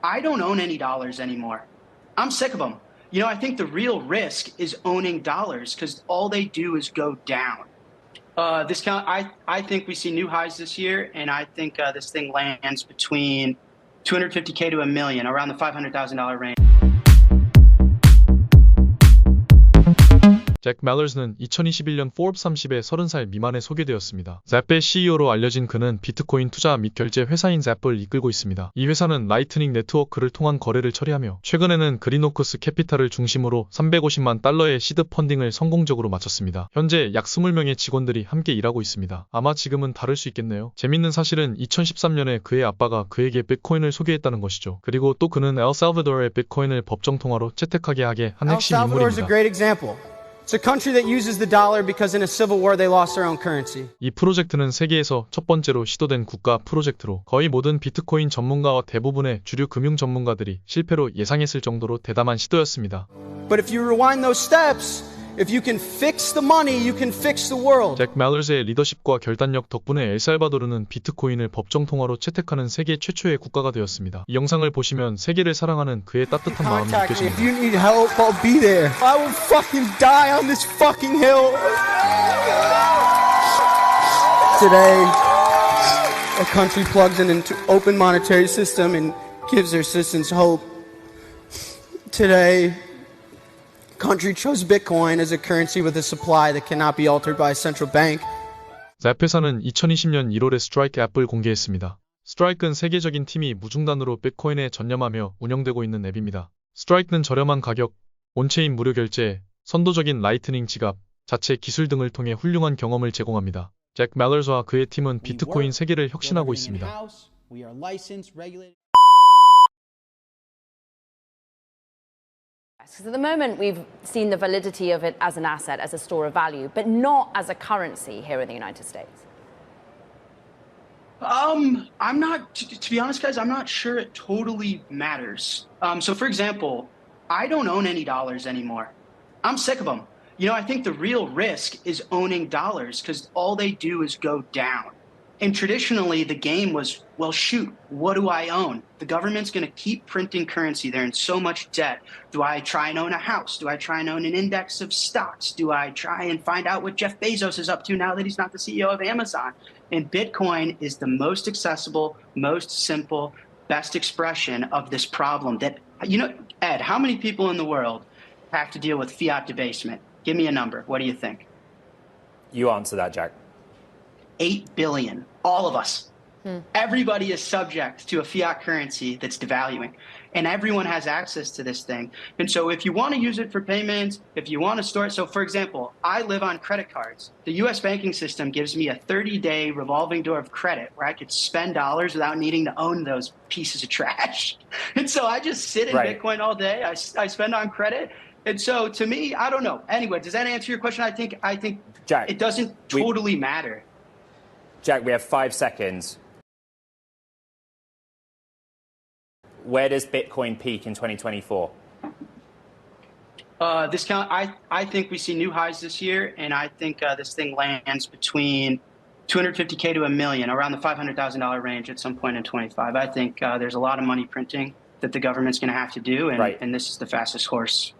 I don't own any dollars anymore. I'm sick of them. You know, I think the real risk is owning dollars because all they do is go down. I think we see new highs this year, and I think this thing lands between 250K to a million, around the $500,000 range. 잭 멜러스는 2021년 Forbes 30에 30살 미만에 소개되었습니다. zap의 CEO로 알려진 그는 비트코인 투자 및 결제 회사인 zap을 이끌고 있습니다. 이 회사는 라이트닝 네트워크를 통한 거래를 처리하며 최근에는 그린오크스 캐피탈을 중심으로 350만 달러의 시드 펀딩을 성공적으로 마쳤습니다. 현재 약 20명의 직원들이 함께 일하고 있습니다. 아마 지금은 다를 수 있겠네요. 재밌는 사실은 2013년에 그의 아빠가 그에게 비트코인을 소개했다는 것이죠. 그리고 또 그는 엘살바도르의 비트코인을 법정 통화로 채택하게 하게 한 핵심 인물입니다. It's a country that uses the dollar because in a civil war they lost their own currency. 이 프로젝트는 세계에서 첫 번째로 시도된 국가 프로젝트로 거의 모든 비트코인 전문가와 대부분의 주류 금융 전문가들이 실패로 예상했을 정도로 대담한 시도였습니다. But if you rewind those steps, if you can fix the money, you can fix the world. 잭 멜러스의 리더십과 결단력 덕분에 엘살바도르는 비트코인을 법정 통화로 채택하는 세계 최초의 국가가 되었습니다. 이 영상을 보시면 세계를 사랑하는 그의 따뜻한 마음이 느껴집니다. If you need help, I'll be there. I will fucking die on this fucking hill. Today, a country plugs in an open monetary system and gives their citizens hope. Today, country chose Bitcoin as a currency with a supply that cannot be altered by a central bank. zap 회사는 2020년 1월에 스트라이크 앱을 공개했습니다. 스트라이크는 세계적인 팀이 무중단으로 비트코인에 전념하며 운영되고 있는 앱입니다. 스트라이크는 저렴한 가격, 온체인 무료 결제, 선도적인 라이트닝 지갑, 자체 기술 등을 통해 훌륭한 경험을 제공합니다. 잭 멜러스와 그의 팀은 비트코인 세계를 혁신하고 있습니다. Because at the moment we've seen the validity of it as an asset, as a store of value, but not as a currency here in the United States. I'm not, to be honest, guys, I'm not sure it totally matters. So for example, I don't own any dollars anymore. I'm sick of them. You know, I think the real risk is owning dollars because all they do is go down. And traditionally, the game was, well, shoot, what do I own? The government's going to keep printing currency. They're in so much debt. Do I try and own a house? Do I try and own an index of stocks? Do I try and find out what Jeff Bezos is up to now that he's not the CEO of Amazon? And Bitcoin is the most accessible, most simple, best expression of this problem that, you know, Ed, how many people in the world have to deal with fiat debasement? Give me a number. What do you think? You answer that, Jack. 8 billion, all of us. Everybody is subject to a fiat currency that's devaluing, and everyone has access to this thing. And so if you want to use it for payments, if you want to store it, so for example, I live on credit cards. The US banking system gives me a 30-day revolving door of credit where I could spend dollars without needing to own those pieces of trash. And so I just sit in Bitcoin all day. I spend on credit. And so to me, I don't know. Anyway, does that answer your question? I think Jack, it doesn't totally matter. Jack, we have 5 seconds. Where does Bitcoin peak in 2024? I think we see new highs this year, and I think this thing lands between 250K to a million, around the $500,000 range at some point in 25. I think there's a lot of money printing that the government's going to have to do, and this is the fastest horse